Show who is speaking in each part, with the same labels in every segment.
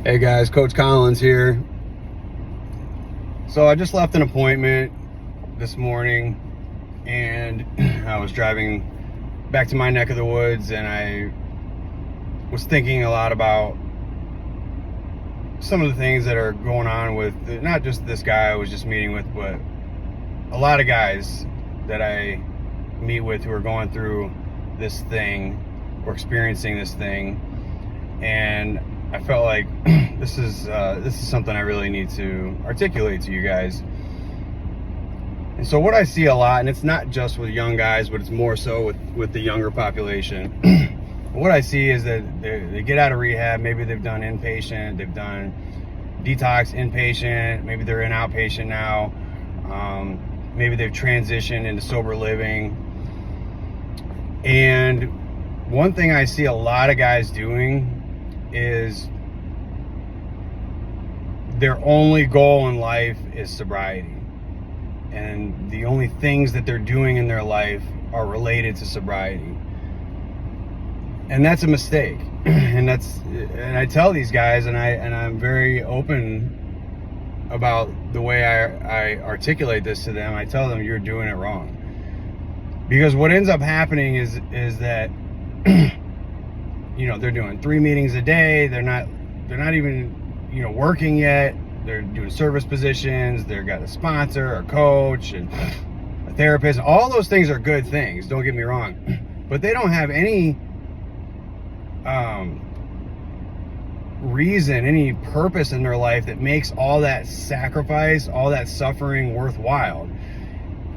Speaker 1: Hey guys, Coach Collins here. So I just left an appointment this morning and I was driving back to my neck of the woods, and I was thinking a lot about some of the things that are going on with not just this guy I was just meeting with, but a lot of guys that I meet with who are going through this thing or experiencing this thing. And I felt like this is something I really need to articulate to you guys. And so what I see a lot, and it's not just with young guys, but it's more so with the younger population. What I see is that they get out of rehab. Maybe they've done inpatient, they've done detox inpatient, maybe they're in outpatient now. Maybe they've transitioned into sober living. And one thing I see a lot of guys doing is their only goal in life is sobriety, and the only things that they're doing in their life are related to sobriety. And that's a mistake. And I tell these guys, and I'm very open about the way I articulate this to them. I tell them, you're doing it wrong. Because what ends up happening is that they're doing 3 meetings a day. They're not even, working yet. They're doing service positions. They've got a sponsor, a coach, and a therapist. All those things are good things, don't get me wrong. But they don't have any reason, any purpose in their life that makes all that sacrifice, all that suffering worthwhile.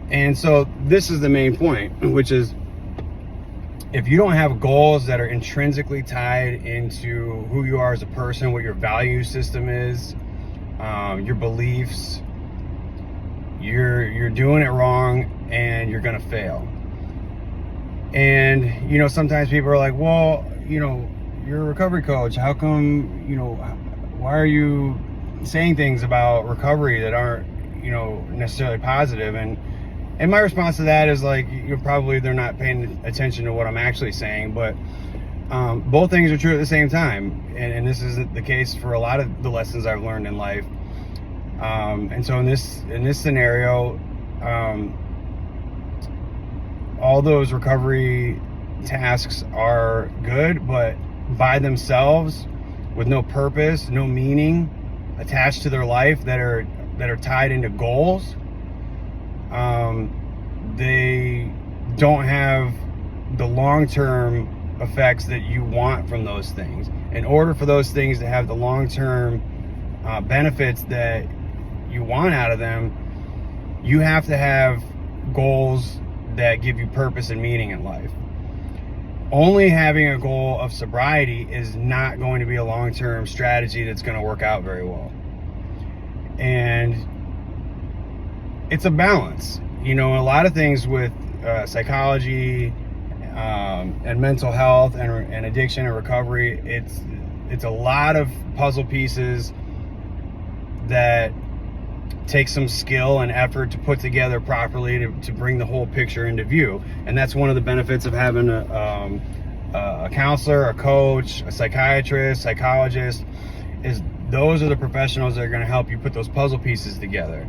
Speaker 1: And so this is the main point, which is, if you don't have goals that are intrinsically tied into who you are as a person, what your value system is, your beliefs, you're doing it wrong, and you're gonna fail. And sometimes people are like, well, you're a recovery coach. How come, why are you saying things about recovery that aren't, necessarily positive? And my response to that is like, probably they're not paying attention to what I'm actually saying, but both things are true at the same time. And this is the case for a lot of the lessons I've learned in life. And so in this scenario, all those recovery tasks are good, but by themselves, with no purpose, no meaning attached to their life that are tied into goals, they don't have the long-term effects that you want from those things. In order for those things to have the long-term benefits that you want out of them, you have to have goals that give you purpose and meaning in life. Only having a goal of sobriety is not going to be a long-term strategy that's going to work out very well. And it's a balance. A lot of things with psychology and mental health and addiction and recovery, it's a lot of puzzle pieces that take some skill and effort to put together properly to bring the whole picture into view. And that's one of the benefits of having a counselor, a coach, a psychiatrist, psychologist, is those are the professionals that are going to help you put those puzzle pieces together.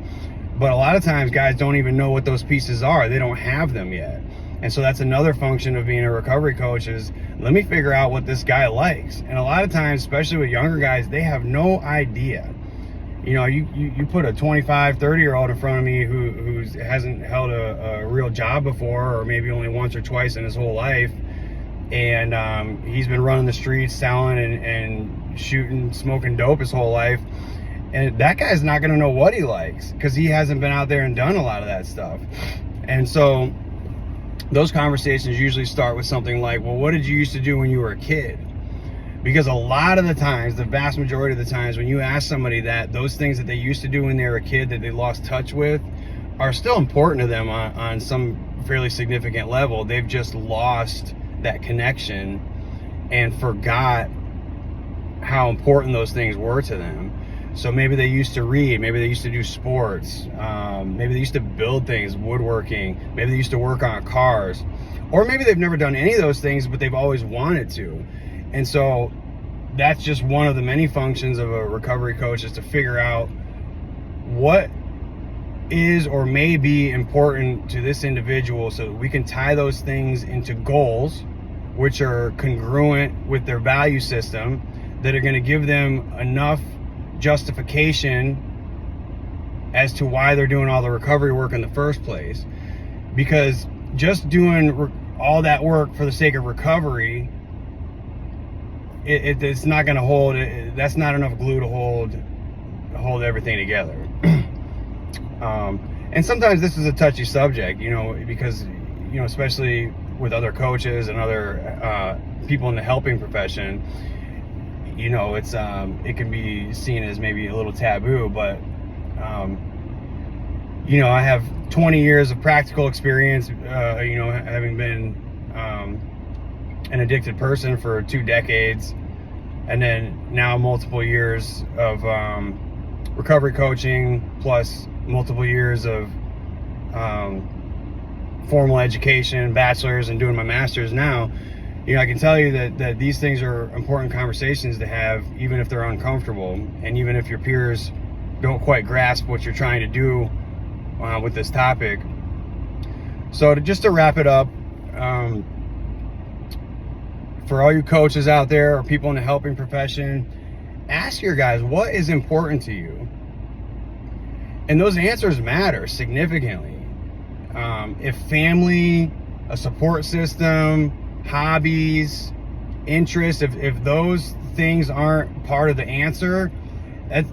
Speaker 1: But a lot of times guys don't even know what those pieces are. They don't have them yet. And so that's another function of being a recovery coach, is let me figure out what this guy likes. And a lot of times, especially with younger guys, they have no idea. You put a 25, 30-year-old in front of me who hasn't held a real job before, or maybe only once or twice in his whole life, and he's been running the streets, selling and shooting, smoking dope his whole life. And that guy's not going to know what he likes because he hasn't been out there and done a lot of that stuff. And so those conversations usually start with something like, well, what did you used to do when you were a kid? Because a lot of the times, the vast majority of the times, when you ask somebody that, those things that they used to do when they were a kid that they lost touch with are still important to them on some fairly significant level. They've just lost that connection and forgot how important those things were to them. So maybe they used to read, maybe they used to do sports, maybe they used to build things, woodworking, maybe they used to work on cars, or maybe they've never done any of those things, but they've always wanted to. And so that's just one of the many functions of a recovery coach, is to figure out what is or may be important to this individual, so that we can tie those things into goals which are congruent with their value system, that are going to give them enough justification as to why they're doing all the recovery work in the first place. Because just doing all that work for the sake of recovery, it's not going to hold. That's not enough glue to hold everything together. And sometimes this is a touchy subject, because, especially with other coaches and other people in the helping profession, it's it can be seen as maybe a little taboo. But I have 20 years of practical experience, having been an addicted person for 2 decades, and then now multiple years of recovery coaching, plus multiple years of formal education, bachelor's, and doing my master's now. I can tell you that these things are important conversations to have, even if they're uncomfortable, and even if your peers don't quite grasp what you're trying to do with this topic. So just to wrap it up, for all you coaches out there or people in the helping profession, ask your guys, what is important to you? And those answers matter significantly. If family, a support system, hobbies, interests, if those things aren't part of the answer,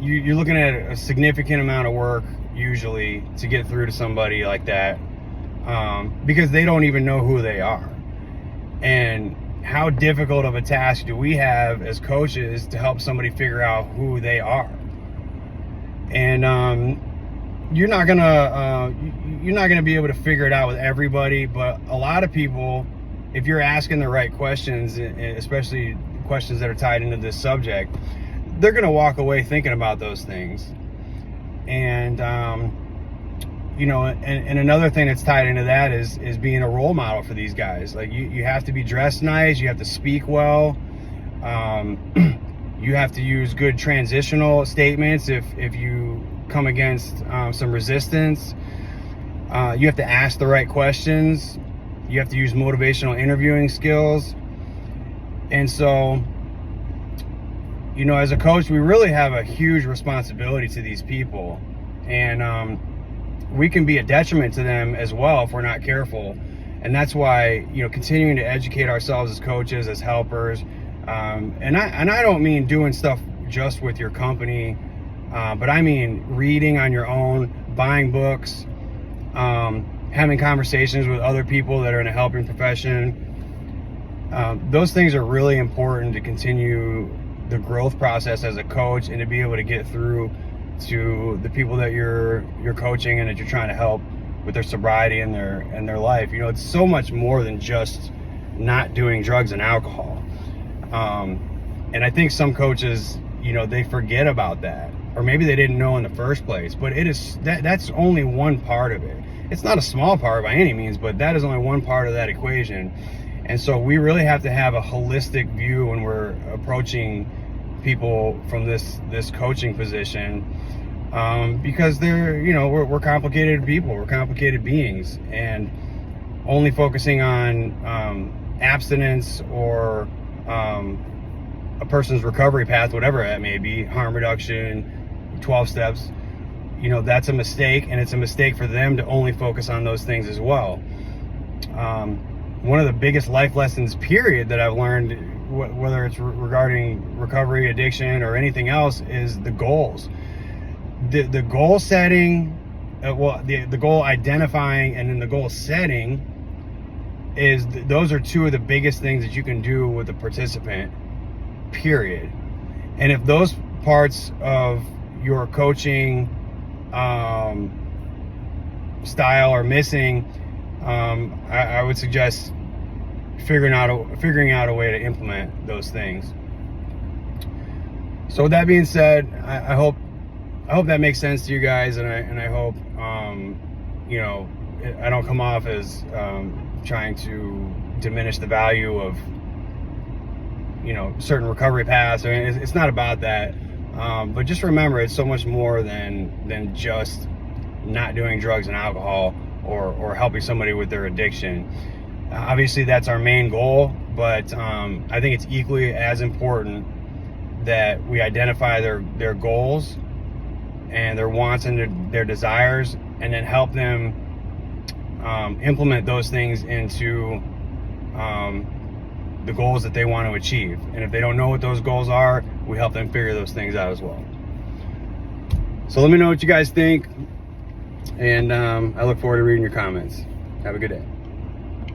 Speaker 1: you're looking at a significant amount of work usually to get through to somebody like that, because they don't even know who they are. And how difficult of a task do we have as coaches to help somebody figure out who they are? And you're not gonna be able to figure it out with everybody, but a lot of people, if you're asking the right questions, especially questions that are tied into this subject, they're gonna walk away thinking about those things. And and another thing that's tied into that is being a role model for these guys. Like, you have to be dressed nice, you have to speak well, you have to use good transitional statements if you come against some resistance. You have to ask the right questions. You have to use motivational interviewing skills. And so, as a coach, we really have a huge responsibility to these people. And we can be a detriment to them as well if we're not careful. And that's why, continuing to educate ourselves as coaches, as helpers. And I don't mean doing stuff just with your company, but I mean reading on your own, buying books, having conversations with other people that are in a helping profession. Those things are really important to continue the growth process as a coach, and to be able to get through to the people that you're coaching and that you're trying to help with their sobriety and their life. It's so much more than just not doing drugs and alcohol. And I think some coaches, they forget about that, or maybe they didn't know in the first place. But that's only one part of it. It's not a small part by any means, but that is only one part of that equation. And so we really have to have a holistic view when we're approaching people from this coaching position, because we're complicated people, we're complicated beings, and only focusing on abstinence or a person's recovery path, whatever that may be, harm reduction, 12 steps, that's a mistake. And it's a mistake for them to only focus on those things as well. One of the biggest life lessons, period, that I've learned, whether it's regarding recovery, addiction, or anything else, is the goals. The goal setting, the goal identifying, and then the goal setting those are two of the biggest things that you can do with a participant, period. And if those parts of your coaching style are missing, I would suggest figuring out a way to implement those things. So with that being said, I hope that makes sense to you guys, and I hope I don't come off as trying to diminish the value of certain recovery paths. I mean, it's not about that. But just remember, it's so much more than just not doing drugs and alcohol or helping somebody with their addiction. Obviously, that's our main goal, but I think it's equally as important that we identify their goals and their wants and their desires, and then help them implement those things into the goals that they want to achieve. And if they don't know what those goals are, we help them figure those things out as well. So let me know what you guys think, and I look forward to reading your comments. Have a good day.